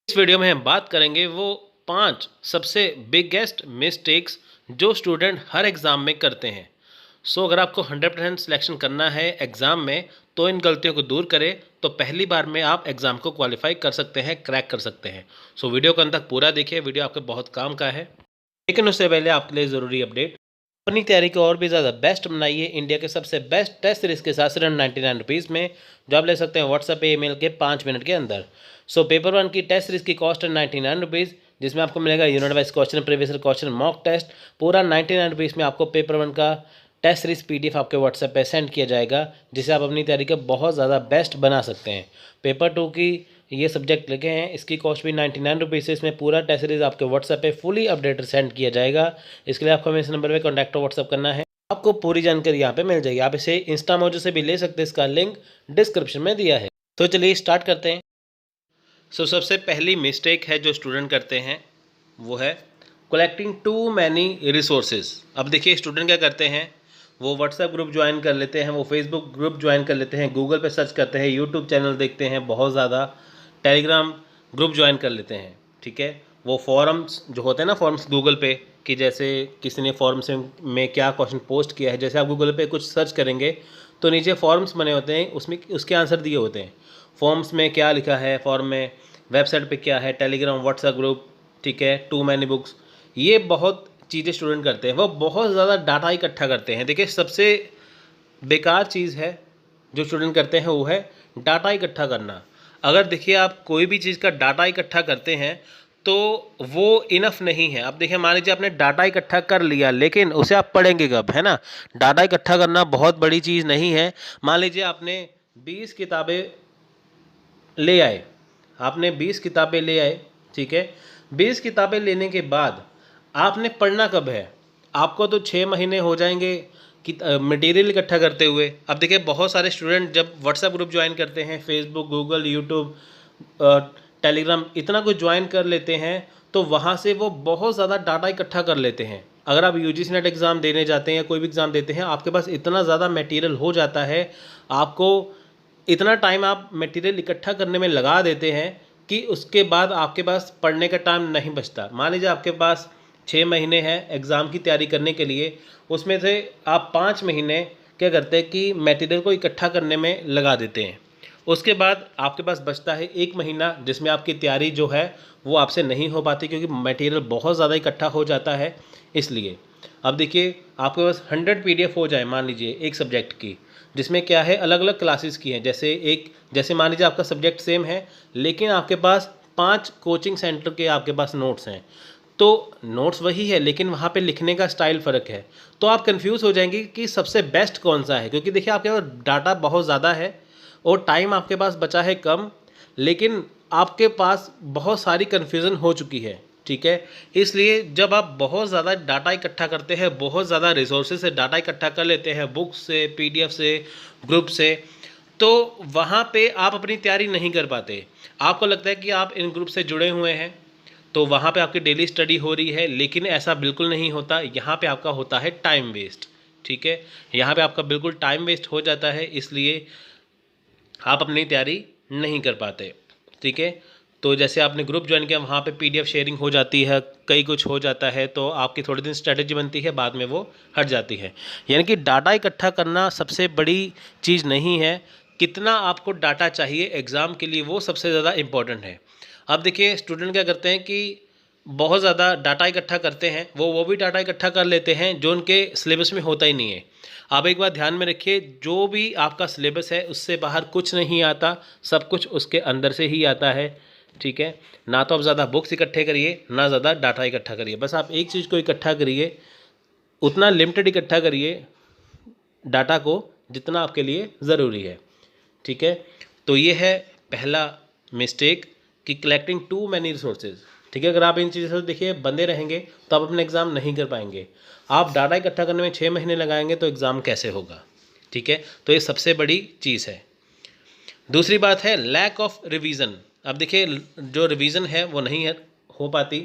इस वीडियो में हम बात करेंगे वो 5 सबसे बिगेस्ट मिस्टेक्स जो स्टूडेंट हर एग्ज़ाम में करते हैं। अगर आपको 100% सिलेक्शन करना है एग्ज़ाम में तो इन गलतियों को दूर करें तो पहली बार में आप एग्ज़ाम को क्वालिफाई कर सकते हैं, क्रैक कर सकते हैं। वीडियो को अंत तक पूरा देखिए, वीडियो आपके बहुत काम का है। लेकिन उससे पहले आपके लिए ज़रूरी अपडेट, अपनी तैयारी को और भी ज़्यादा बेस्ट बनाइए इंडिया के सबसे बेस्ट टेस्ट सीरीज़ के साथ सिर्फ 99 रुपीज़ में, जो आप ले सकते हैं व्हाट्सएप पे ईमेल के 5 मिनट के अंदर। पेपर 1 की टेस्ट सीरीज़ की कॉस्ट है 99 रुपीज़, जिसमें आपको मिलेगा unit wise question, previous question, mock test. पूरा 99 रुपीज़ में आपको पेपर 1 का टेस्ट सीरीज़ PDF आपके व्हाट्सएप पे सेंड किया जाएगा, जिसे आप अपनी तैयारी को बहुत ज़्यादा बेस्ट बना सकते हैं। पेपर 2 की ये सब्जेक्ट लिखे हैं, इसकी कॉस्ट भी 99 रुपीज़ से। इसमें पूरा टेस्ट सीरीज़ आपके व्हाट्सएप पे फुली अपडेटेड सेंड किया जाएगा। इसके लिए आपको हमें इस नंबर पे कॉन्टैक्ट और व्हाट्सएप करना है, आपको पूरी जानकारी यहाँ पे मिल जाएगी। आप इसे इंस्टा मोजो से भी ले सकते हैं, इसका लिंक डिस्क्रिप्शन में दिया है। चलिए स्टार्ट करते हैं। सबसे पहली मिस्टेक है जो स्टूडेंट करते हैं वो है कलेक्टिंग टू मैनी रिसोर्सेज। अब देखिए स्टूडेंट क्या करते हैं, वो व्हाट्सएप ग्रुप ज्वाइन कर लेते हैं, वो फेसबुक ग्रुप ज्वाइन कर लेते हैं, गूगल पे सर्च करते हैं, यूट्यूब चैनल देखते हैं बहुत ज़्यादा, टेलीग्राम ग्रुप ज्वाइन कर लेते हैं। ठीक है, वो फॉरम्स जो होते हैं ना, फॉरम्स गूगल पे, कि जैसे किसी ने फॉरम्स में क्या क्वेश्चन पोस्ट किया है, जैसे आप गूगल पे कुछ सर्च करेंगे तो नीचे फॉर्म्स बने होते हैं, उसमें उसके आंसर दिए होते हैं। फॉर्म्स में क्या लिखा है, फॉर्म में वेबसाइट पे क्या है, टेलीग्राम, व्हाट्सएप ग्रुप, ठीक है, टू मैनी बुक्स, ये बहुत चीज़ें स्टूडेंट करते हैं। वो बहुत ज़्यादा डाटा इकट्ठा करते हैं। देखिए सबसे बेकार चीज़ है जो स्टूडेंट करते हैं वो है डाटा इकट्ठा करना। अगर देखिए आप कोई भी चीज़ का डाटा इकट्ठा करते हैं तो वो इनफ नहीं है। अब देखिए मान लीजिए आपने डाटा इकट्ठा कर लिया, लेकिन उसे आप पढ़ेंगे कब, है ना। डाटा इकट्ठा करना बहुत बड़ी चीज़ नहीं है। मान लीजिए आपने 20 किताबें ले आए, आपने 20 किताबें ले आए, ठीक है। 20 किताबें लेने के बाद आपने पढ़ना कब है, आपको तो 6 महीने हो जाएंगे कि मटेरियल इकट्ठा करते हुए। अब देखिए बहुत सारे स्टूडेंट जब व्हाट्सएप ग्रुप ज्वाइन करते हैं, फेसबुक, गूगल, यूट्यूब, टेलीग्राम, इतना कुछ ज्वाइन कर लेते हैं तो वहाँ से वो बहुत ज़्यादा डाटा इकट्ठा कर लेते हैं। अगर आप UGC नेट एग्ज़ाम देने जाते हैं या कोई भी एग्ज़ाम देते हैं, आपके पास इतना ज़्यादा मटेरियल हो जाता है, आपको इतना टाइम आप मटेरियल इकट्ठा करने में लगा देते हैं कि उसके बाद आपके पास पढ़ने का टाइम नहीं बचता। मान लीजिए आपके पास 6 महीने हैं एग्ज़ाम की तैयारी करने के लिए, उसमें से आप 5 महीने क्या करते हैं कि मटेरियल को इकट्ठा करने में लगा देते हैं। उसके बाद आपके पास बचता है 1 महीना, जिसमें आपकी तैयारी जो है वो आपसे नहीं हो पाती, क्योंकि मटेरियल बहुत ज़्यादा इकट्ठा हो जाता है इसलिए। अब देखिए आपके पास 100 PDF हो जाए मान लीजिए एक सब्जेक्ट की, जिसमें क्या है अलग अलग क्लासेस की हैं, जैसे मान लीजिए आपका सब्जेक्ट सेम है, लेकिन आपके पास 5 कोचिंग सेंटर के आपके पास नोट्स हैं, तो नोट्स वही है लेकिन वहाँ पे लिखने का स्टाइल फ़र्क है। तो आप कंफ्यूज हो जाएंगे कि सबसे बेस्ट कौन सा है, क्योंकि देखिए आपके पास डाटा बहुत ज़्यादा है और टाइम आपके पास बचा है कम, लेकिन आपके पास बहुत सारी कन्फ्यूज़न हो चुकी है। ठीक है, इसलिए जब आप बहुत ज़्यादा डाटा इकट्ठा करते हैं, बहुत ज़्यादा रिसोर्सेज से डाटा इकट्ठा कर लेते हैं, बुक्स से, PDF से, ग्रुप से, तो वहाँ पे आप अपनी तैयारी नहीं कर पाते। आपको लगता है कि आप इन ग्रुप से जुड़े हुए हैं तो वहाँ पे आपकी डेली स्टडी हो रही है, लेकिन ऐसा बिल्कुल नहीं होता। यहाँ पे आपका होता है टाइम वेस्ट। ठीक है, यहाँ पे आपका बिल्कुल टाइम वेस्ट हो जाता है, इसलिए आप अपनी तैयारी नहीं कर पाते। ठीक है, तो जैसे आपने ग्रुप ज्वाइन किया, वहाँ पे PDF शेयरिंग हो जाती है, कई कुछ हो जाता है, तो आपकी थोड़ी दिन स्ट्रेटजी बनती है, बाद में वो हट जाती है। यानी कि डाटा इकट्ठा करना सबसे बड़ी चीज़ नहीं है, कितना आपको डाटा चाहिए एग्ज़ाम के लिए वो सबसे ज़्यादा इम्पॉर्टेंट है। अब देखिए स्टूडेंट क्या करते हैं कि बहुत ज़्यादा डाटा इकट्ठा करते हैं, वो भी डाटा इकट्ठा कर लेते हैं जो उनके सिलेबस में होता ही नहीं है। आप एक बात ध्यान में रखिए, जो भी आपका सिलेबस है उससे बाहर कुछ नहीं आता, सब कुछ उसके अंदर से ही आता है। ठीक है, ना तो आप ज़्यादा बुक्स इकट्ठे करिए, ना ज़्यादा डाटा इकट्ठा करिए, बस आप एक चीज़ को इकट्ठा करिए, उतना लिमिटेड इकट्ठा करिए डाटा को जितना आपके लिए ज़रूरी है। ठीक है, तो ये है पहला मिस्टेक कि कलेक्टिंग टू मैनी रिसोर्सेज। ठीक है, अगर आप इन चीज़ों से देखिए बंधे रहेंगे तो आप अपना एग्ज़ाम नहीं कर पाएंगे। आप डाटा इकट्ठा करने में 6 महीने लगाएंगे तो एग्ज़ाम कैसे होगा। ठीक है, तो ये सबसे बड़ी चीज़ है। दूसरी बात है लैक ऑफ रिवीजन। अब देखिए जो रिवीजन है वो नहीं है हो पाती।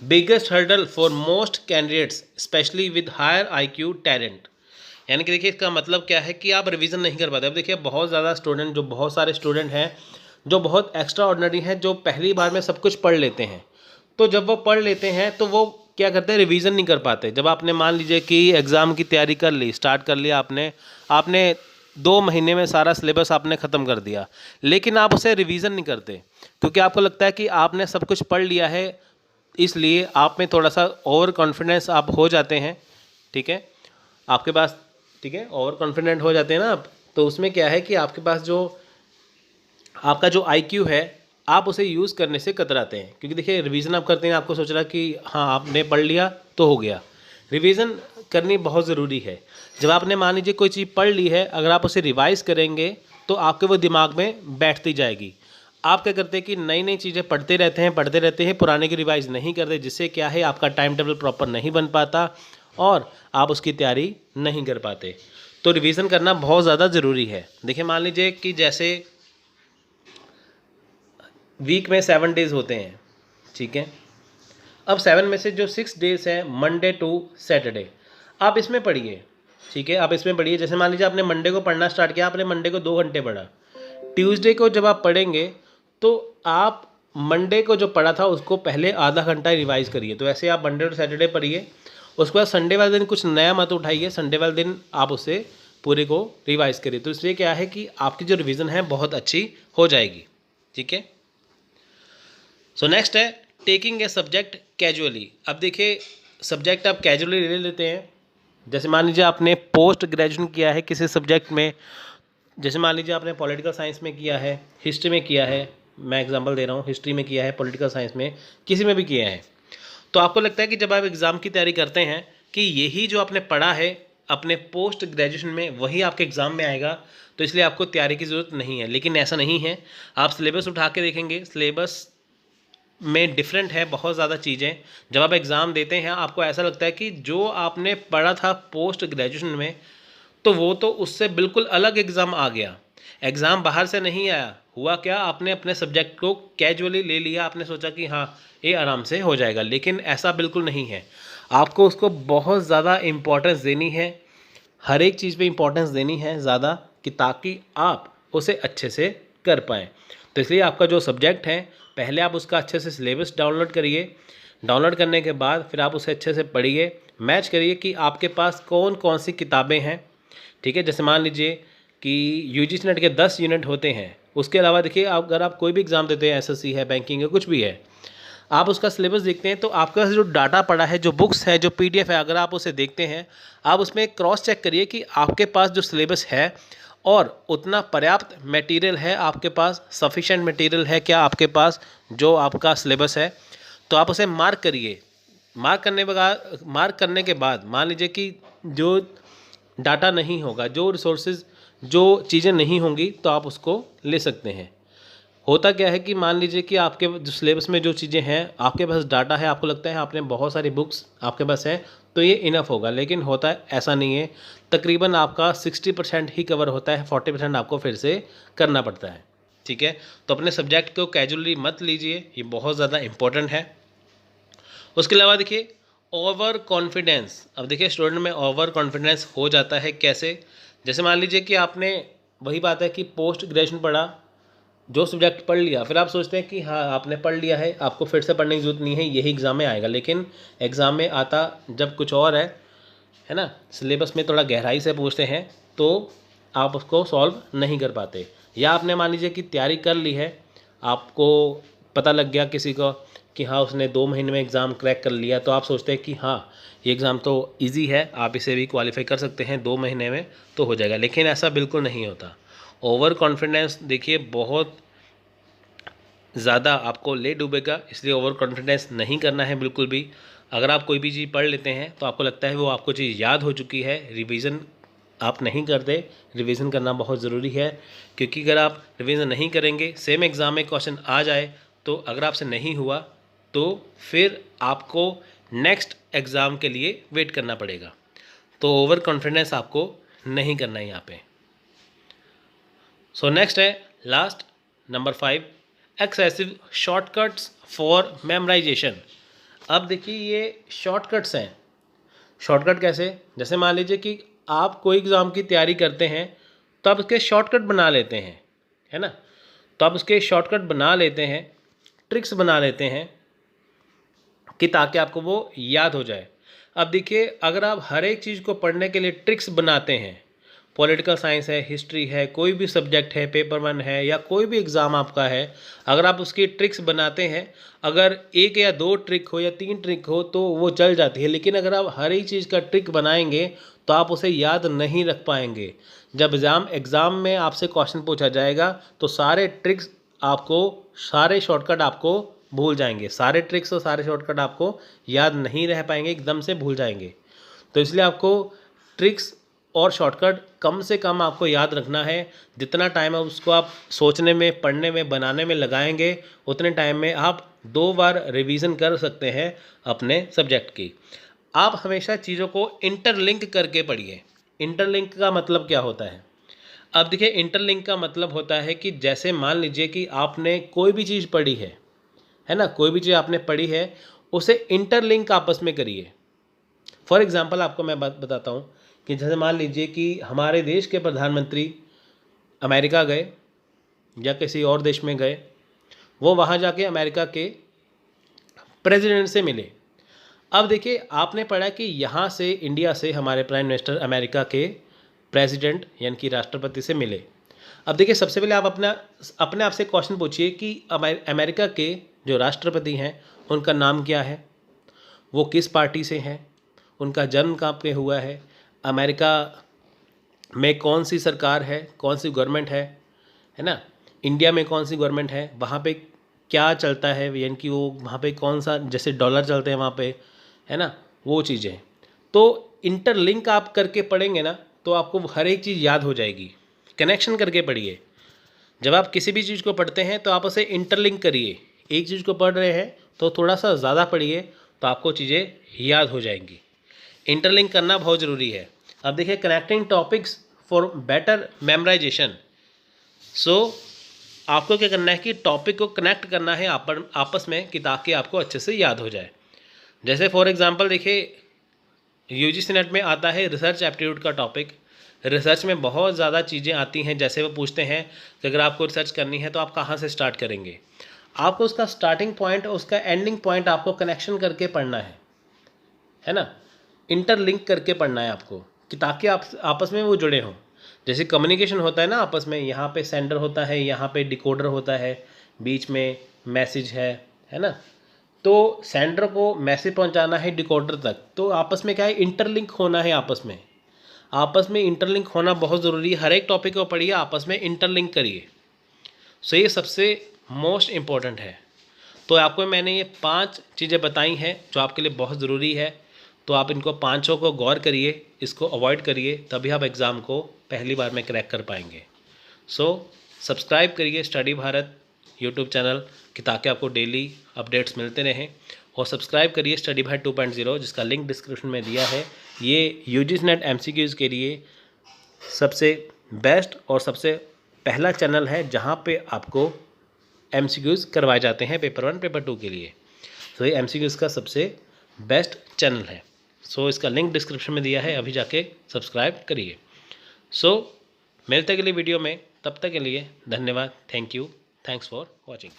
Biggest hurdle for most candidates specially with higher IQ talent. यानी कि देखिए इसका मतलब क्या है कि आप रिवीजन नहीं कर पाते। अब देखिए बहुत ज़्यादा स्टूडेंट, जो बहुत सारे स्टूडेंट हैं जो बहुत एक्स्ट्रा ऑर्डिनरी हैं, जो पहली बार में सब कुछ पढ़ लेते हैं। तो जब वो पढ़ लेते हैं तो वो क्या करते हैं, रिवीजन नहीं कर पाते। जब आपने मान लीजिए कि एग्ज़ाम की तैयारी कर ली, स्टार्ट कर लिया आपने आपने 2 महीने में सारा सिलेबस आपने ख़त्म कर दिया, लेकिन आप उसे रिवीजन नहीं करते क्योंकि आपको लगता है कि आपने सब कुछ पढ़ लिया है, इसलिए आप में थोड़ा सा ओवर कॉन्फिडेंस आप हो जाते हैं। ठीक है, आपके पास, ठीक है, ओवर कॉन्फिडेंट हो जाते हैं ना आप। तो उसमें क्या है कि आपके पास जो आपका जो आईक्यू है, आप उसे यूज़ करने से कतराते हैं। क्योंकि देखिए, रिवीजन आप करते हैं, आपको सोच रहा कि हाँ आपने पढ़ लिया तो हो गया। रिवीजन करनी बहुत ज़रूरी है। जब आपने मान लीजिए कोई चीज़ पढ़ ली है, अगर आप उसे रिवाइज़ करेंगे तो आपके वो दिमाग में बैठती जाएगी। आप क्या करते हैं कि नई नई चीज़ें पढ़ते रहते हैं, पुराने की रिवाइज़ नहीं करते, जिससे क्या है आपका टाइम टेबल प्रॉपर नहीं बन पाता और आप उसकी तैयारी नहीं कर पाते। तो रिवीजन करना बहुत ज़्यादा ज़रूरी है। देखिए, मान लीजिए कि जैसे वीक में 7 डेज़ होते हैं, ठीक है। अब 7 में से जो 6 डेज़ हैं, मंडे टू सैटरडे, आप इसमें पढ़िए। ठीक है, आप इसमें पढ़िए। जैसे मान लीजिए आपने मंडे को पढ़ना स्टार्ट किया, आपने मंडे को 2 घंटे पढ़ा। ट्यूसडे को जब आप पढ़ेंगे तो आप मंडे को जो पढ़ा था उसको पहले आधा घंटा रिवाइज़ करिए। तो ऐसे आप मंडे टू सैटरडे पढ़िए। उसके बाद संडे वाले दिन कुछ नया मत उठाइए, संडे वाले दिन आप उसे पूरे को रिवाइज़ करिए। तो इसलिए क्या है कि आपकी जो रिवीजन है बहुत अच्छी हो जाएगी। ठीक है। सो नेक्स्ट है टेकिंग ए सब्जेक्ट कैजुअली। अब देखिए, सब्जेक्ट आप कैजुअली ले लेते हैं। जैसे मान लीजिए आपने पोस्ट ग्रेजुएशन किया है किसी सब्जेक्ट में, जैसे मान लीजिए आपने पॉलिटिकल साइंस में किया है, हिस्ट्री में किया है, मैं एग्जांपल दे रहा हूँ, हिस्ट्री में किया है, पॉलिटिकल साइंस में, किसी में भी किया है। तो आपको लगता है कि जब आप एग्ज़ाम की तैयारी करते हैं कि यही जो आपने पढ़ा है अपने पोस्ट ग्रेजुएशन में वही आपके एग्ज़ाम में आएगा, तो इसलिए आपको तैयारी की ज़रूरत नहीं है। लेकिन ऐसा नहीं है। आप सिलेबस उठा के देखेंगे, सिलेबस में डिफरेंट है बहुत ज़्यादा चीज़ें। जब आप एग्ज़ाम देते हैं आपको ऐसा लगता है कि जो आपने पढ़ा था पोस्ट ग्रेजुएशन में, तो वो तो उससे बिल्कुल अलग एग्ज़ाम आ गया। एग्ज़ाम बाहर से नहीं आया, हुआ क्या, आपने अपने सब्जेक्ट को कैजुअली ले लिया, आपने सोचा कि हाँ ये आराम से हो जाएगा, लेकिन ऐसा बिल्कुल नहीं है। आपको उसको बहुत ज़्यादा इम्पोर्टेंस देनी है, हर एक चीज़ पे इम्पोर्टेंस देनी है ज़्यादा, कि ताकि आप उसे अच्छे से कर पाएँ। तो इसलिए आपका जो सब्जेक्ट है, पहले आप उसका अच्छे से सिलेबस डाउनलोड करिए। डाउनलोड करने के बाद फिर आप उसे अच्छे से पढ़िए, मैच करिए कि आपके पास कौन कौन सी किताबें हैं। ठीक है, जैसे मान लीजिए कि यूजीसी नेट के 10 यूनिट होते हैं। उसके अलावा देखिए, अगर आप कोई भी एग्ज़ाम देते हैं, एसएससी है, बैंकिंग है, कुछ भी है, आप उसका सिलेबस देखते हैं तो आपके पास जो डाटा पड़ा है, जो बुक्स है, जो पीडीएफ है, अगर आप उसे देखते हैं, आप उसमें क्रॉस चेक करिए कि आपके पास जो सिलेबस है और उतना पर्याप्त मटेरियल है आपके पास, सफिशेंट मटेरियल है क्या आपके पास जो आपका सिलेबस है। तो आप उसे मार्क करिए। मार्क करने के बाद मान लीजिए कि जो डाटा नहीं होगा, जो रिसोर्सेज, जो चीज़ें नहीं होंगी, तो आप उसको ले सकते हैं। होता क्या है कि मान लीजिए कि आपके जो सिलेबस में जो चीज़ें हैं, आपके पास डाटा है, आपको लगता है आपने बहुत सारी बुक्स आपके पास है तो ये इनफ होगा, लेकिन होता है ऐसा नहीं है। तकरीबन आपका 60% ही कवर होता है, 40% आपको फिर से करना पड़ता है। ठीक है, तो अपने सब्जेक्ट को कैजुअली मत लीजिए, ये बहुत ज़्यादा इम्पोर्टेंट है। उसके अलावा देखिए, ओवर कॉन्फिडेंस। अब देखिए, स्टूडेंट में ओवर कॉन्फिडेंस हो जाता है कैसे। जैसे मान लीजिए कि आपने, वही बात है कि पोस्ट ग्रेजुएशन पढ़ा, जो सब्जेक्ट पढ़ लिया, फिर आप सोचते हैं कि हाँ आपने पढ़ लिया है, आपको फिर से पढ़ने की ज़रूरत नहीं है, यही एग्ज़ाम में आएगा। लेकिन एग्ज़ाम में आता जब कुछ और है ना, सिलेबस में थोड़ा गहराई से पूछते हैं, तो आप उसको सॉल्व नहीं कर पाते। या आपने मान लीजिए कि तैयारी कर ली है, आपको पता लग गया किसी को कि हाँ उसने 2 महीने में एग्ज़ाम क्रैक कर लिया, तो आप सोचते हैं कि हाँ ये एग्ज़ाम तो इजी है, आप इसे भी क्वालिफाई कर सकते हैं, 2 महीने में तो हो जाएगा। लेकिन ऐसा बिल्कुल नहीं होता। ओवर कॉन्फिडेंस देखिए बहुत ज़्यादा आपको ले डूबेगा, इसलिए ओवर कॉन्फिडेंस नहीं करना है बिल्कुल भी। अगर आप कोई भी चीज़ पढ़ लेते हैं तो आपको लगता है वो आपको चीज़ याद हो चुकी है, रिवीजन आप नहीं करते। रिवीजन करना बहुत ज़रूरी है, क्योंकि अगर आप रिवीजन नहीं करेंगे, सेम एग्ज़ाम में क्वेश्चन आ जाए तो अगर आपसे नहीं हुआ तो फिर आपको नेक्स्ट एग्ज़ाम के लिए वेट करना पड़ेगा। तो ओवर कॉन्फिडेंस आपको नहीं करना है यहाँ पे। सो नेक्स्ट है last, number 5, excessive shortcuts for memorisation. अब देखिए, ये शॉर्टकट्स हैं। शॉर्टकट कैसे, जैसे मान लीजिए कि आप कोई एग्ज़ाम की तैयारी करते हैं तो आप उसके शॉर्टकट बना लेते हैं, है ना। तो आप उसके शॉर्टकट बना लेते हैं, ट्रिक्स बना लेते हैं कि ताकि आपको वो याद हो जाए। अब देखिए, अगर आप हर एक चीज़ को पढ़ने के लिए ट्रिक्स बनाते हैं, पॉलिटिकल साइंस है, हिस्ट्री है, कोई भी सब्जेक्ट है, पेपर 1 है या कोई भी एग्ज़ाम आपका है, अगर आप उसकी ट्रिक्स बनाते हैं, अगर 1 या 2 ट्रिक हो या 3 ट्रिक हो तो वो चल जाती है। लेकिन अगर आप हर एक चीज़ का ट्रिक बनाएंगे तो आप उसे याद नहीं रख पाएंगे। जब एग्ज़ाम में आपसे क्वेश्चन पूछा जाएगा तो सारे ट्रिक्स आपको, सारे शॉर्टकट आपको भूल जाएंगे, सारे ट्रिक्स और सारे शॉर्टकट आपको याद नहीं रह पाएंगे, एकदम से भूल जाएंगे। तो इसलिए आपको ट्रिक्स और शॉर्टकट कम से कम आपको याद रखना है। जितना टाइम है उसको आप सोचने में, पढ़ने में, बनाने में लगाएंगे, उतने टाइम में आप 2 बार रिवीजन कर सकते हैं अपने सब्जेक्ट की। आप हमेशा चीज़ों को इंटरलिंक करके पढ़िए। इंटरलिंक का मतलब क्या होता है? अब देखिए, इंटरलिंक का मतलब होता है कि जैसे मान लीजिए कि आपने कोई भी चीज़ पढ़ी है ना, कोई भी चीज़ आपने पढ़ी है, उसे इंटरलिंक आपस में करिए। फॉर एग्जांपल आपको मैं बात बताता हूँ कि जैसे मान लीजिए कि हमारे देश के प्रधानमंत्री अमेरिका गए या किसी और देश में गए, वो वहाँ जाके अमेरिका के प्रेसिडेंट से मिले। अब देखिए, आपने पढ़ा कि यहाँ से, इंडिया से हमारे प्राइम मिनिस्टर अमेरिका के प्रेसिडेंट यानी कि राष्ट्रपति से मिले। अब देखिए, सबसे पहले आप अपने आप से क्वेश्चन पूछिए कि अमेरिका के जो राष्ट्रपति हैं उनका नाम क्या है, वो किस पार्टी से हैं, उनका जन्म कहाँ पे हुआ है, अमेरिका में कौन सी सरकार है, कौन सी गवर्नमेंट है ना, इंडिया में कौन सी गवर्नमेंट है, वहाँ पे क्या चलता है, यानी कि वो वहाँ पे कौन सा, जैसे डॉलर चलते हैं वहाँ पे, है ना, वो चीज़ें। तो इंटरलिंक आप करके पढ़ेंगे ना तो आपको हर एक चीज़ याद हो जाएगी। कनेक्शन करके पढ़िए। जब आप किसी भी चीज़ को पढ़ते हैं तो आप उसे इंटरलिंक करिए। एक चीज़ को पढ़ रहे हैं तो थोड़ा सा ज़्यादा पढ़िए तो आपको चीज़ें याद हो जाएंगी। इंटरलिंक करना बहुत ज़रूरी है। अब देखिए, connecting topics for better memorisation. So आपको क्या करना है कि टॉपिक को कनेक्ट करना है आपस में कि ताकि आपको अच्छे से याद हो जाए। जैसे फॉर एग्जांपल देखिए, यूजीसी नेट में आता है रिसर्च एप्टीट्यूड का टॉपिक। रिसर्च में बहुत ज़्यादा चीज़ें आती हैं। जैसे वो पूछते हैं कि अगर आपको रिसर्च करनी है तो आप कहाँ से स्टार्ट करेंगे। आपको उसका स्टार्टिंग पॉइंट और उसका एंडिंग पॉइंट आपको कनेक्शन करके पढ़ना है ना, इंटरलिंक करके पढ़ना है आपको कि ताकि आप आपस में वो जुड़े हों। जैसे कम्युनिकेशन होता है ना आपस में, यहाँ पे सेंडर होता है, यहाँ पे डिकोडर होता है, बीच में मैसेज है ना। तो सेंडर को मैसेज पहुँचाना है डिकोडर तक, तो आपस में क्या है, इंटरलिंक होना है। आपस में इंटरलिंक होना बहुत ज़रूरी है। हर एक टॉपिक को पढ़िए, आपस में इंटरलिंक करिए। सो ये सबसे मोस्ट इम्पॉर्टेंट है। तो आपको मैंने ये 5 चीज़ें बताई हैं जो आपके लिए बहुत ज़रूरी है। तो आप इनको 5 को गौर करिए, इसको अवॉइड करिए, तभी आप एग्ज़ाम को पहली बार में क्रैक कर पाएंगे। सो सब्सक्राइब करिए स्टडी भारत यूट्यूब चैनल कि ताकि आपको डेली अपडेट्स मिलते रहें। और सब्सक्राइब करिए स्टडी भारत 2.0 जिसका लिंक डिस्क्रिप्शन में दिया है। ये यूजीसी नेट MCQs के लिए सबसे बेस्ट और सबसे पहला चैनल है जहाँ पे आपको MCQs करवाए जाते हैं पेपर 1 पेपर 2 के लिए। तो ये MCQs का सबसे बेस्ट चैनल है। सो इसका लिंक डिस्क्रिप्शन में दिया है, अभी जाके सब्सक्राइब करिए। सो मिलते हैं अगली वीडियो में, तब तक के लिए धन्यवाद। Thank you, thanks for watching.